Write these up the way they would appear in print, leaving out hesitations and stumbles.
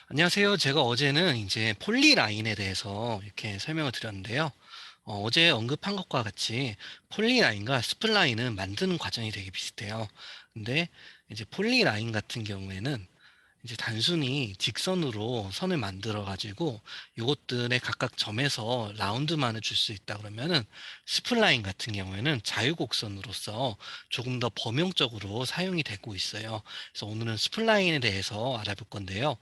안녕하세요. 제가 어제는 이제 폴리라인에 대해서 이렇게 설명을 드렸는데요. 어제 언급한 것과 같이 폴리라인과 스플라인은 만드는 과정이 되게 비슷해요. 근데 이제 폴리라인 같은 경우에는 이제 단순히 직선으로 선을 만들어 가지고 요것들의 각각 점에서 라운드만을 줄 수 있다 그러면은, 스플라인 같은 경우에는 자유곡선으로서 조금 더 범용적으로 사용이 되고 있어요. 그래서 오늘은 스플라인에 대해서 알아볼 건데요.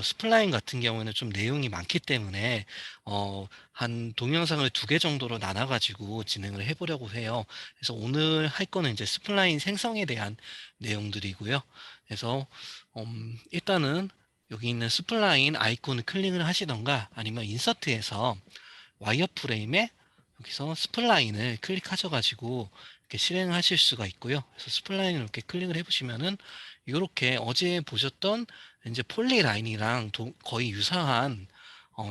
스플라인 같은 경우에는 좀 내용이 많기 때문에 한 동영상을 2개 정도로 나눠 가지고 진행을 해 보려고 해요. 그래서 오늘 할 거는 이제 스플라인 생성에 대한 내용들이고요. 그래서 일단은 여기 있는 스플라인 아이콘을 클릭을 하시던가, 아니면 인서트에서 와이어 프레임에 여기서 스플라인을 클릭하셔가지고 이렇게 실행하실 수가 있고요. 그래서 스플라인을 이렇게 클릭을 해보시면은 이렇게 어제 보셨던 이제 폴리라인이랑 거의 유사한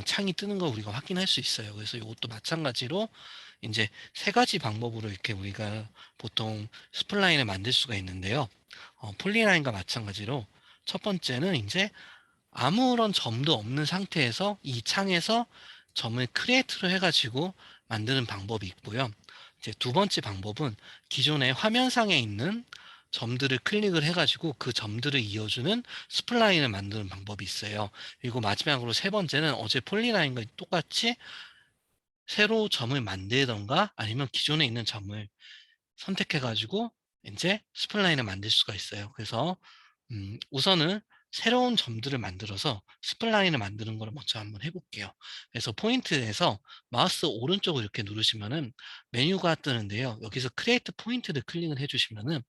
창이 뜨는 걸 우리가 확인할 수 있어요. 그래서 이것도 마찬가지로 이제 3가지 방법으로 이렇게 우리가 보통 스플라인을 만들 수가 있는데요. 폴리라인과 마찬가지로 첫 번째는 이제 아무런 점도 없는 상태에서 이 창에서 점을 크리에이트를 해가지고 만드는 방법이 있고요. 이제 2번째 방법은 기존의 화면상에 있는 점들을 클릭을 해가지고 그 점들을 이어주는 스플라인을 만드는 방법이 있어요. 그리고 마지막으로 3번째는 어제 폴리라인과 똑같이 새로 점을 만들던가, 아니면 기존에 있는 점을 선택해 가지고 인제 스플라인을 만들 수가 있어요. 그래서 우선은 새로운 점들을 만들어서 스플라인을 만드는 거를 먼저 한번 해 볼게요. 그래서 포인트에서 마우스 오른쪽을 이렇게 누르시면은 메뉴가 뜨는데요. 여기서 크리에이트 포인트를 클릭을 해 주시면은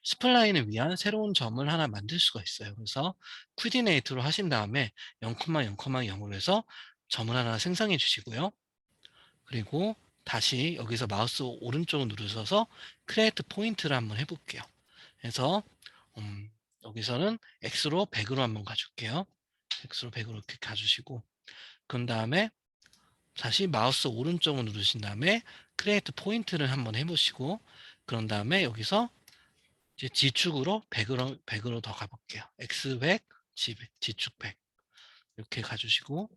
스플라인을 위한 새로운 점을 하나 만들 수가 있어요. 그래서 코디네이트로 하신 다음에 0,0,0으로 해서 점을 하나 생성해 주시고요. 그리고 다시 여기서 마우스 오른쪽을 누르셔서 크리에이트 포인트를 한번 해볼게요. 그래서 여기서는 X로 100으로 한번 가줄게요. X로 100으로 이렇게 가주시고, 그런 다음에 다시 마우스 오른쪽을 누르신 다음에 크리에이트 포인트를 한번 해보시고, 그런 다음에 여기서 이제 G축으로 100으로 더 가볼게요. X 100, G축 100 이렇게 가주시고,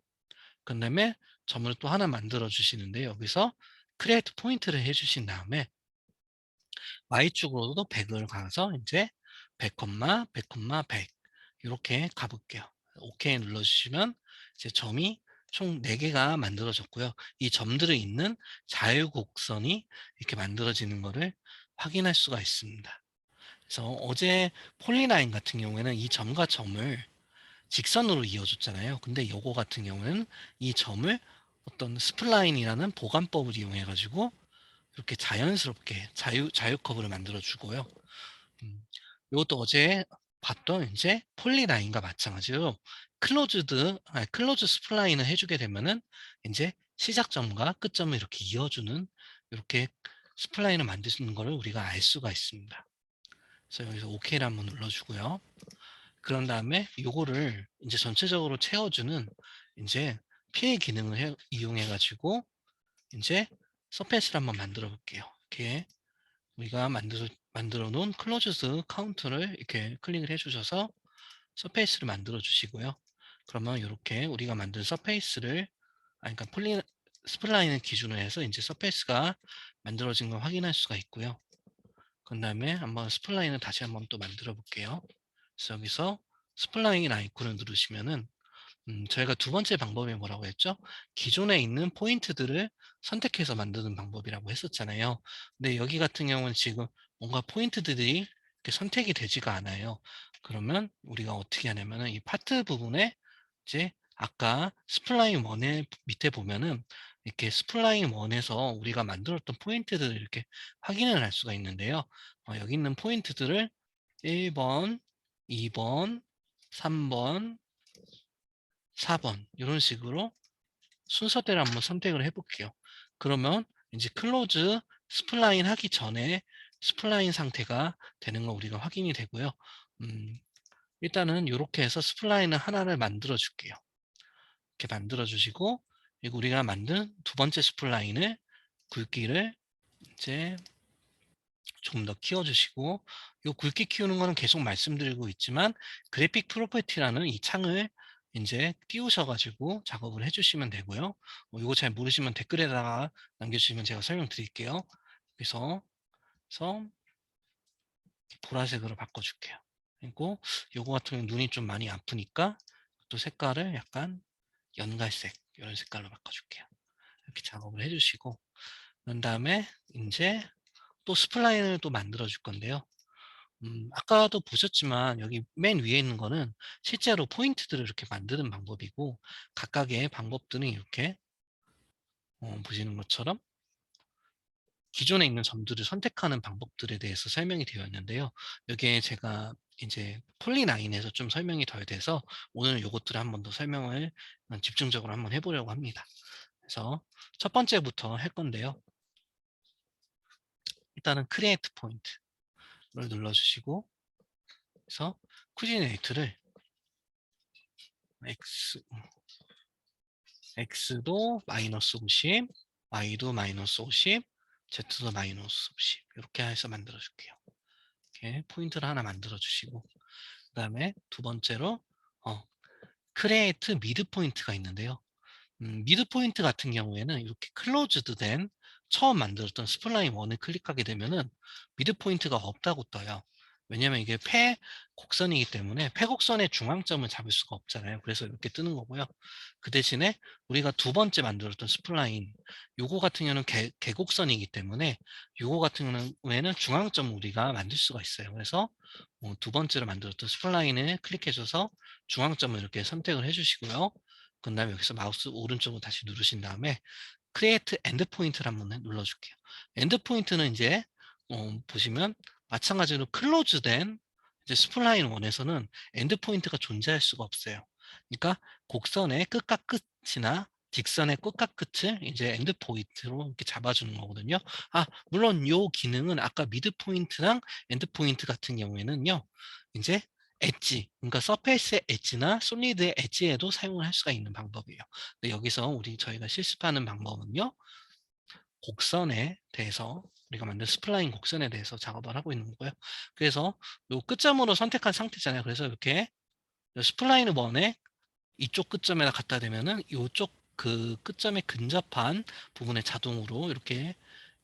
그 다음에 점을 또 하나 만들어 주시는데, 여기서 크리에이트 포인트를 해주신 다음에 Y축으로도 100을 가서 이제 100, 100, 100 이렇게 가볼게요. OK 눌러주시면 이제 점이 총 4개가 만들어졌고요. 이 점들을 잇는 자유곡선이 이렇게 만들어지는 것을 확인할 수가 있습니다. 그래서 어제 폴리라인 같은 경우에는 이 점과 점을 직선으로 이어줬잖아요. 근데 요거 같은 경우는 이 점을 어떤 스플라인이라는 보관법을 이용해 가지고 이렇게 자연스럽게 자유 커브를 만들어 주고요. 음, 이것도 어제 봤던 이제 폴리라인과 마찬가지로 클로즈 스플라인을 해주게 되면은 이제 시작점과 끝점을 이렇게 이어주는, 이렇게 스플라인을 만드는 거를 우리가 알 수가 있습니다. 그래서 여기서 OK를 한번 눌러주고요. 그런 다음에 요거를 이제 전체적으로 채워주는 이제 피해 기능을 이용해 가지고 이제 서페이스를 한번 만들어 볼게요. 이렇게 우리가 만들어 놓은 클로즈드 카운트를 이렇게 클릭을 해 주셔서 서페이스를 만들어 주시고요. 그러면 이렇게 우리가 만든 서페이스를, 그러니까 스플라인을 기준으로 해서 이제 서페이스가 만들어진 걸 확인할 수가 있고요. 그 다음에 한번 스플라인을 다시 한번 또 만들어 볼게요. 그래서 여기서 스플라인 아이콘을 누르시면은 저희가 2번째 방법이 뭐라고 했죠? 기존에 있는 포인트들을 선택해서 만드는 방법이라고 했었잖아요. 근데 여기 같은 경우는 지금 뭔가 포인트들이 이렇게 선택이 되지가 않아요. 그러면 우리가 어떻게 하냐면은 이 파트 부분에 이제 아까 스플라인 1의 밑에 보면은 이렇게 스플라인 1에서 우리가 만들었던 포인트들을 이렇게 확인을 할 수가 있는데요. 여기 있는 포인트들을 1번, 2번, 3번, 4번 이런 식으로 순서대로 한번 선택을 해 볼게요. 그러면 이제 클로즈 스플라인 하기 전에 스플라인 상태가 되는 거 우리가 확인이 되고요. 음, 일단은 이렇게 해서 스플라인을 하나를 만들어 줄게요. 이렇게 만들어 주시고, 그리고 우리가 만든 2번째 스플라인을 굵기를 이제 조금 더 키워주시고, 요 굵게 키우는 거는 계속 말씀드리고 있지만 그래픽 프로퍼티라는 이 창을 이제 띄우셔가지고 작업을 해주시면 되고요. 요거 잘 모르시면 댓글에다가 남겨주시면 제가 설명드릴게요. 그래서 보라색으로 바꿔줄게요. 그리고 요거 같은 경우는 눈이 좀 많이 아프니까 또 색깔을 약간 연갈색 이런 색깔로 바꿔줄게요. 이렇게 작업을 해주시고, 그런 다음에 이제 또 스플라인을 또 만들어 줄 건데요. 아까도 보셨지만 여기 맨 위에 있는 거는 실제로 포인트들을 이렇게 만드는 방법이고, 각각의 방법들은 이렇게 보시는 것처럼 기존에 있는 점들을 선택하는 방법들에 대해서 설명이 되어 있는데요. 여기에 제가 이제 폴리나인에서 좀 설명이 덜 돼서 오늘 요것들을 한번 더 설명을 집중적으로 한번 해보려고 합니다. 그래서 첫 번째부터 할 건데요. 일단은 크리에이트 포인트를 눌러주시고, 그래서 코디네이트를 X, X도 마이너스 50, Y도 마이너스 50, Z도 마이너스 50 이렇게 해서 만들어 줄게요. 이렇게 포인트를 하나 만들어 주시고, 그 다음에 두 번째로 크리에이트 미드 포인트가 있는데요. 미드 포인트 같은 경우에는 이렇게 클로즈드 된 처음 만들었던 스플라인 1을 클릭하게 되면은 미드 포인트가 없다고 떠요. 왜냐면 이게 곡선이기 때문에 곡선의 중앙점을 잡을 수가 없잖아요. 그래서 이렇게 뜨는 거고요. 그 대신에 우리가 두 번째 만들었던 스플라인, 요거 같은 경우는 개곡선이기 때문에 요거 같은 경우에는 중앙점을 우리가 만들 수가 있어요. 그래서 두 번째로 만들었던 스플라인을 클릭해줘서 중앙점을 이렇게 선택을 해주시고요. 그 다음에 여기서 마우스 오른쪽으로 다시 누르신 다음에 크리에이트 엔드 포인트를 한번 눌러줄게요. 엔드 포인트는 이제 보시면 마찬가지로 클로즈된 이제 스플라인 1에서는 엔드 포인트가 존재할 수가 없어요. 그러니까 곡선의 끝과 끝이나 직선의 끝과 끝을 이제 엔드 포인트로 이렇게 잡아주는 거거든요. 물론 요 기능은 아까 미드 포인트랑 엔드 포인트 같은 경우에는요, 이제 엣지, 그러니까 서페이스의 엣지나 솔리드의 엣지에도 사용을 할 수가 있는 방법이에요. 근데 여기서 저희가 실습하는 방법은요, 곡선에 대해서 우리가 만든 스플라인 곡선에 대해서 작업을 하고 있는 거고요. 그래서 요 끝점으로 선택한 상태잖아요. 그래서 이렇게 스플라인 1에 이쪽 끝점에다 갖다 대면은 이쪽 그 끝점에 근접한 부분에 자동으로 이렇게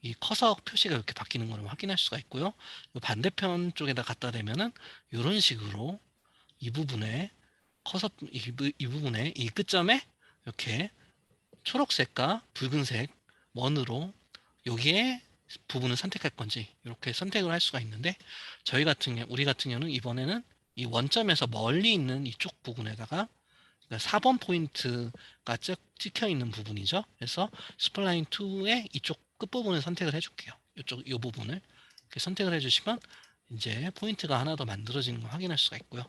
이 커서 표시가 이렇게 바뀌는 걸 확인할 수가 있고요. 요 반대편 쪽에다 갖다 대면은 이런 식으로 이 부분에 이 부분에 이 끝점에 이렇게 초록색과 붉은색 원으로 여기에 부분을 선택할 건지 이렇게 선택을 할 수가 있는데, 우리 같은 경우는 이번에는 이 원점에서 멀리 있는 이쪽 부분에다가 4번 포인트가 찍혀 있는 부분이죠. 그래서 스플라인 2의 이쪽 끝부분을 선택을 해줄게요. 이 부분을 이렇게 선택을 해주시면 이제 포인트가 하나 더 만들어지는 걸 확인할 수가 있고요.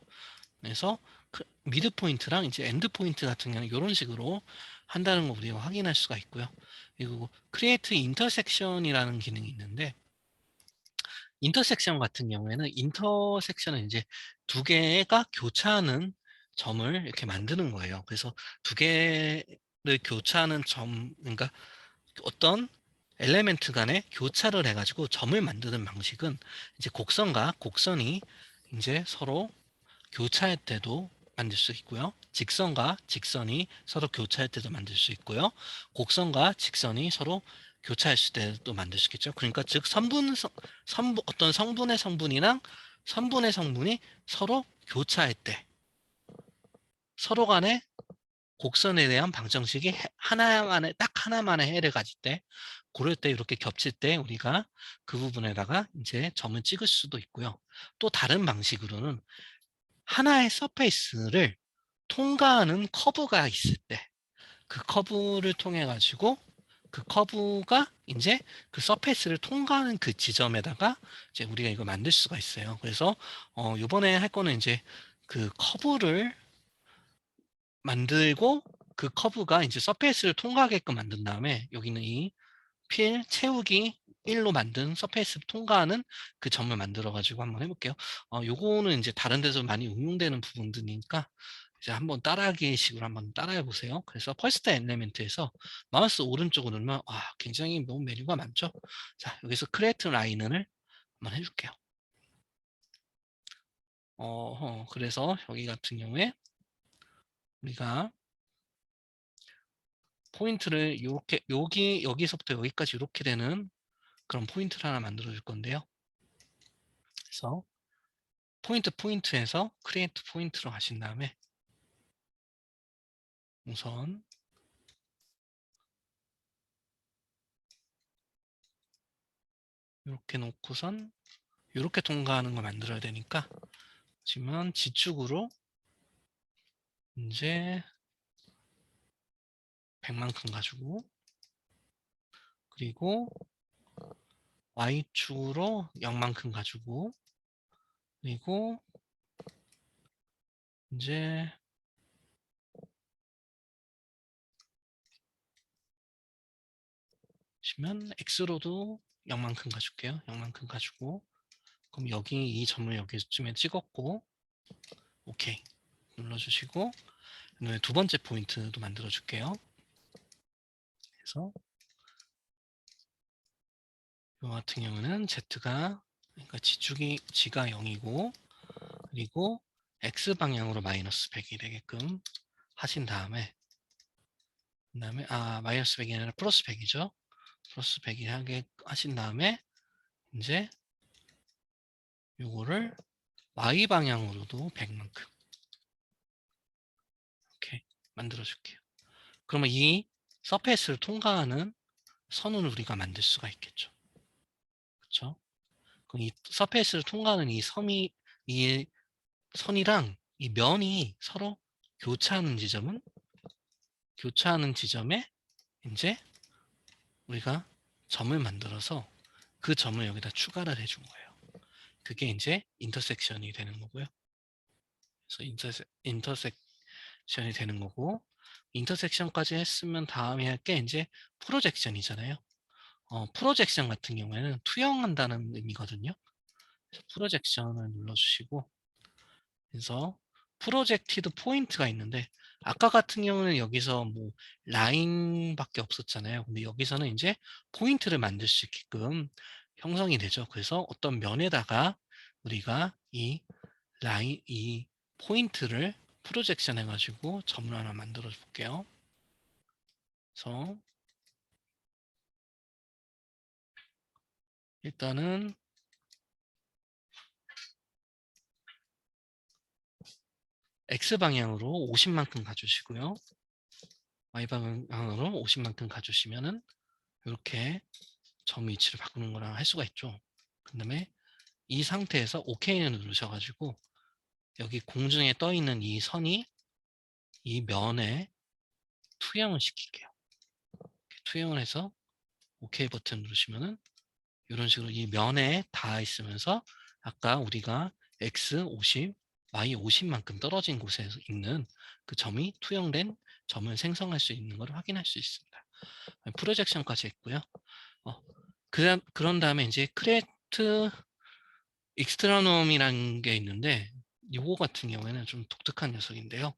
그래서 미드 포인트랑 이제 엔드 포인트 같은 경우는 이런 식으로 한다는 거 우리가 확인할 수가 있고요. 그리고 크리에이트 인터섹션이라는 기능이 있는데, 인터섹션 같은 경우에는 인터섹션은 이제 두 개가 교차하는 점을 이렇게 만드는 거예요. 그래서 두 개를 교차하는 그러니까 어떤 엘리멘트 간에 교차를 해가지고 점을 만드는 방식은 이제 곡선과 곡선이 이제 서로 교차할 때도 만들 수 있고요. 직선과 직선이 서로 교차할 때도 만들 수 있고요. 곡선과 직선이 서로 교차할 때도 만들 수 있겠죠. 그러니까 즉 어떤 성분의 성분이랑 성분의 성분이 서로 교차할 때, 서로 간에 곡선에 대한 방정식이 딱 하나만의 해를 가질 때, 그럴 때 이렇게 겹칠 때 우리가 그 부분에다가 이제 점을 찍을 수도 있고요. 또 다른 방식으로는 하나의 서페이스를 통과하는 커브가 있을 때, 그 커브를 통해 가지고 그 커브가 이제 그 서페이스를 통과하는 그 지점에다가 이제 우리가 이걸 만들 수가 있어요. 그래서 요번에 할 거는 이제 그 커브를 만들고, 그 커브가 이제 서페이스를 통과하게끔 만든 다음에 여기는 이 필 채우기 1로 만든 서페이스를 통과하는 그 점을 만들어 가지고 한번 해볼게요. 요거는 이제 다른 데서 많이 응용되는 부분들이니까 이제 한번 따라하기 식으로 한번 따라해 보세요. 그래서 퍼스트 엘리멘트에서 마우스 오른쪽으로 누르면 굉장히 너무 메뉴가 많죠. 자, 여기서 크리에이트 라인을 한번 해줄게요. 그래서 여기 같은 경우에 우리가 포인트를 이렇게 여기서부터 여기까지 이렇게 되는 그런 포인트를 하나 만들어 줄 건데요. 그래서 포인트에서 크리에이트 포인트로 가신 다음에 우선 이렇게 놓고선 이렇게 통과하는 걸 만들어야 되니까 지금 지축으로 이제 100만큼 가지고 그리고 Y축으로 0만큼 가지고 그리고 이제 시면 X로도 0만큼 가줄게요. 0만큼 가지고 그럼 여기 이 점을 여기쯤에 찍었고 오케이 눌러주시고 그다음에 두 번째 포인트도 만들어 줄게요. 그래서 이 같은 경우는 Z가 그러니까 G가 0이고 그리고 X 방향으로 마이너스 100이 되게끔 하신 다음에 그다음에 마이너스 100이 아니라 플러스 100이죠. 플러스 100이 하게 하신 다음에 이제 요거를 Y 방향으로도 100만큼 이렇게 만들어 줄게요. 그러면 이 서페이스를 통과하는 선을 우리가 만들 수가 있겠죠. 그렇죠? 그럼 이 서페이스를 통과하는 이 선이랑 이 면이 서로 교차하는 지점에 이제 우리가 점을 만들어서 그 점을 여기다 추가를 해준 거예요. 그게 이제 인터섹션이 되는 거고요. 그래서 인터섹션이 되는 거고 인터섹션까지 했으면 다음에 할 게 이제 프로젝션이잖아요. 프로젝션 같은 경우에는 투영한다는 의미거든요. 그래서 프로젝션을 눌러주시고 그래서 프로젝티드 포인트가 있는데 아까 같은 경우는 여기서 뭐 라인밖에 없었잖아요. 근데 여기서는 이제 포인트를 만들 수 있게끔 형성이 되죠. 그래서 어떤 면에다가 우리가 이 포인트를 프로젝션 해가지고 점을 하나 만들어 볼게요. 그래서 일단은 X방향으로 50만큼 가주시고요. Y방향으로 50만큼 가주시면은 이렇게 점 위치를 바꾸는 거랑 할 수가 있죠. 그 다음에 이 상태에서 OK를 누르셔가지고 여기 공중에 떠 있는 이 선이 이 면에 투영을 시킬게요. 투영을 해서 OK 버튼 누르시면은 이런 식으로 이 면에 닿아 있으면서 아까 우리가 X 50, Y 50만큼 떨어진 곳에 있는 그 점이 투영된 점을 생성할 수 있는 걸 확인할 수 있습니다. 프로젝션까지 했고요. 그런 다음에 이제 크레이트 익스트라놈이라는 게 있는데 요거 같은 경우에는 좀 독특한 녀석인데요.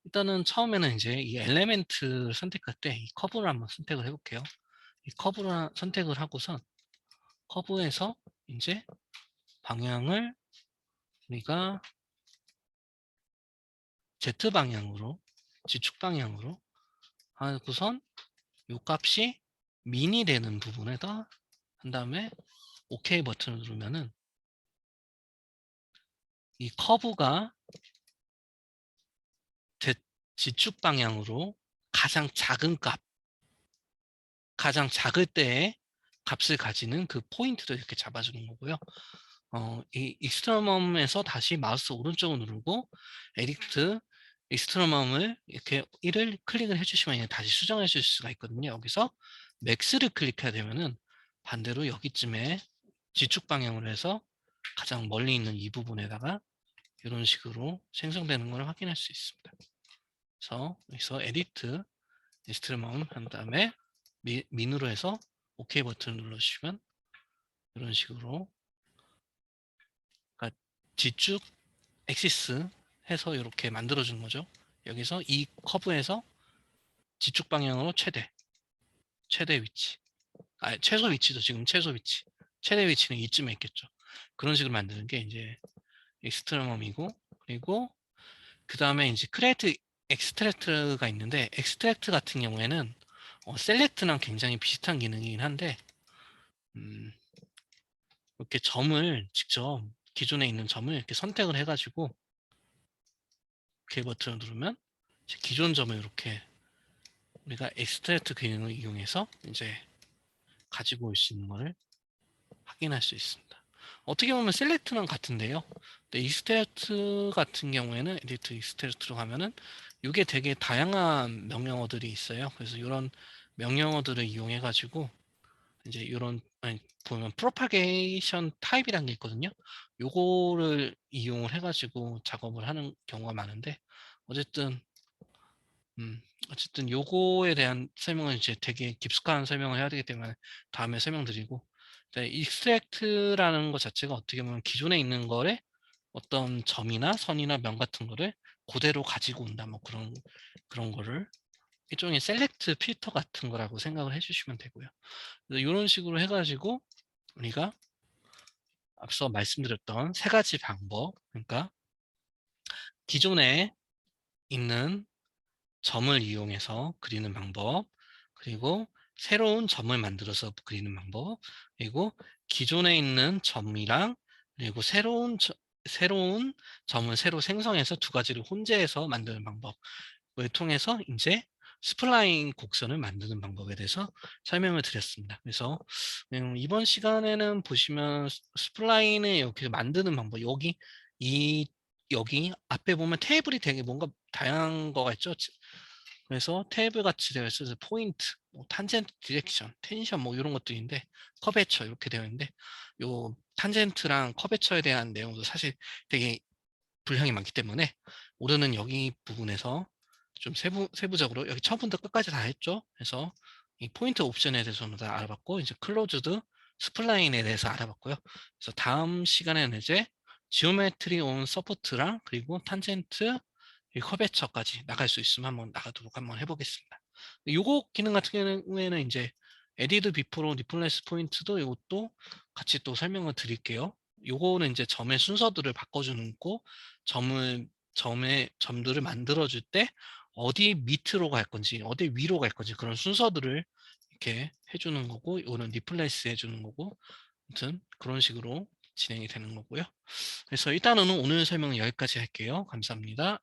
일단은 처음에는 이제 이 엘리멘트를 선택할 때 이 커브를 한번 선택을 해볼게요. 이 커브를 선택을 하고선 커브에서 이제 방향을 우리가 Z 방향으로 지축 방향으로 하고선 요 값이 민이 되는 부분에다 한 다음에 OK 버튼을 누르면은 이 커브가 지축 방향으로 가장 작을 때의 값을 가지는 그 포인트를 이렇게 잡아주는 거고요. 이 익스트럼에서 다시 마우스 오른쪽을 누르고 에디트 익스트럼을 이렇게 1을 클릭을 해주시면 다시 수정하실 수가 있거든요. 여기서 맥스를 클릭해야 되면은 반대로 여기쯤에 지축 방향으로 해서 가장 멀리 있는 이 부분에다가 이런 식으로 생성되는 걸 확인할 수 있습니다. 그래서 여기서 에디트 익스트럼 한 다음에 민으로 해서 OK 버튼을 눌러주시면 이런 식으로 그러니까 지축 엑시스 해서 이렇게 만들어 주는 거죠. 여기서 이 커브에서 지축 방향으로 최대 위치 최소 위치도 지금 최소 위치. 최대 위치는 이쯤에 있겠죠. 그런 식으로 만드는 게 이제 익스트리멈이고, 그리고 그다음에 이제 크레이트 엑스트랙트가 있는데, 엑스트랙트 같은 경우에는 셀렉트랑 굉장히 비슷한 기능이긴 한데, 음, 이렇게 점을 직접 기존에 있는 점을 이렇게 선택을 해 가지고 OK 버튼을 누르면 이제 기존 점을 이렇게 우리가 엑스트랙트 기능을 이용해서 이제 가지고 올 수 있는 거를 확인할 수 있습니다. 어떻게 보면 셀렉트랑 같은데요. 근데 익스트랙트 같은 경우에는 에디트 익스트랙트로 가면은 이게 되게 다양한 명령어들이 있어요. 그래서 이런 명령어들을 이용해 가지고 이제 이런, 아니, 보면 프로파게이션 타입이라는 게 있거든요. 요거를 이용을 해 가지고 작업을 하는 경우가 많은데, 어쨌든 음 어쨌든 요거에 대한 설명은 이제 되게 깊숙한 설명을 해야 되기 때문에 다음에 설명드리고, 네, 익스트랙트라는 것 자체가 어떻게 보면 기존에 있는 거에 어떤 점이나 선이나 면 같은 거를 그대로 가지고 온다, 뭐 그런 거를 일종의 셀렉트 필터 같은 거라고 생각을 해 주시면 되고요. 그래서 요런 식으로 해 가지고 우리가 앞서 말씀드렸던 세 가지 방법, 그러니까 기존에 있는 점을 이용해서 그리는 방법, 그리고 새로운 점을 만들어서 그리는 방법, 그리고 기존에 있는 점이랑, 그리고 새로운 점을 새로 생성해서 두 가지를 혼재해서 만드는 방법을 통해서 이제 스플라인 곡선을 만드는 방법에 대해서 설명을 드렸습니다. 그래서 이번 시간에는 보시면 스플라인을 이렇게 만드는 방법, 이 여기 앞에 보면 테이블이 되게 뭔가 다양한 거가 있죠. 그래서 테이블 같이 되어 있어서 포인트, 뭐 탄젠트 디렉션, 텐션, 뭐 이런 것들인데, 커베처 이렇게 되어 있는데, 요 탄젠트랑 커베처에 대한 내용도 사실 되게 분량이 많기 때문에 오늘은 여기 부분에서 좀 세부적으로, 여기 처음부터 끝까지 다 했죠. 그래서 이 포인트 옵션에 대해서는 다 알아봤고, 이제 클로즈드 스플라인에 대해서 알아봤고요. 그래서 다음 시간에는 이제 지오메트리 온 서포트랑, 그리고 탄젠트, 이 커베처까지 나갈 수 있으면 한번 나가도록 한번 해보겠습니다. 요거 기능 같은 경우에는 이제 에디드 비포로 리플레스 포인트도 이것도 같이 또 설명을 드릴게요. 요거는 이제 점의 순서들을 바꿔주는 거, 점의 점들을 만들어줄 때 어디 밑으로 갈 건지, 어디 위로 갈 건지, 그런 순서들을 이렇게 해주는 거고, 이거는 리플레이스 해주는 거고, 아무튼 그런 식으로 진행이 되는 거고요. 그래서 일단은 오늘 설명은 여기까지 할게요. 감사합니다.